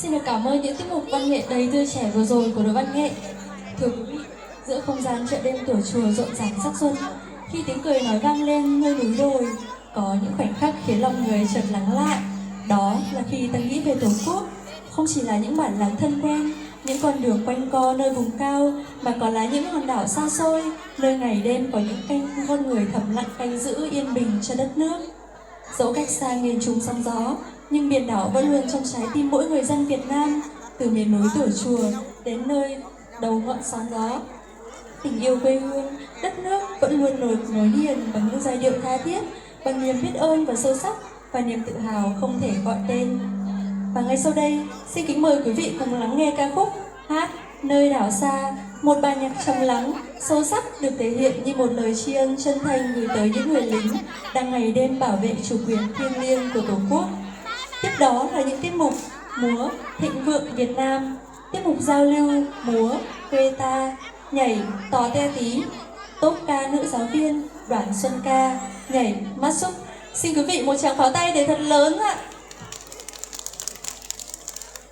Xin được cảm ơn những tiết mục văn nghệ đầy tươi trẻ vừa rồi của đội văn nghệ. Thưa quý vị, giữa không gian chợ đêm Tủa Chùa rộn ràng sắc xuân, khi tiếng cười nói vang lên nơi núi đồi, có những khoảnh khắc khiến lòng người chợt lắng lại. Đó là khi ta nghĩ về Tổ quốc, không chỉ là những bản làng thân quen, những con đường quanh co nơi vùng cao, mà còn là những hòn đảo xa xôi, nơi ngày đêm có những con người thầm lặng canh giữ yên bình cho đất nước. Dẫu cách xa nghìn trùng sóng gió, nhưng biển đảo vẫn luôn trong trái tim mỗi người dân Việt Nam, từ miền núi Tủa Chùa đến nơi đầu ngọn sóng gió. Tình yêu quê hương, đất nước vẫn luôn nối liền bằng những giai điệu tha thiết, bằng niềm biết ơn và sâu sắc, và niềm tự hào không thể gọi tên. Và ngay sau đây, xin kính mời quý vị cùng lắng nghe ca khúc Hát Nơi Đảo Xa, một bài nhạc trầm lắng, sâu sắc được thể hiện như một lời tri ân chân thành gửi tới những người lính đang ngày đêm bảo vệ chủ quyền thiêng liêng của Tổ quốc. Tiếp đó là những tiết mục múa Thịnh Vượng Việt Nam, tiết mục giao lưu múa Quê Ta, nhảy Tò Te Tí, top ca nữ giáo viên Đoàn Xuân Ca, nhảy Mắt Xúc. Xin quý vị một tràng pháo tay để thật lớn ạ.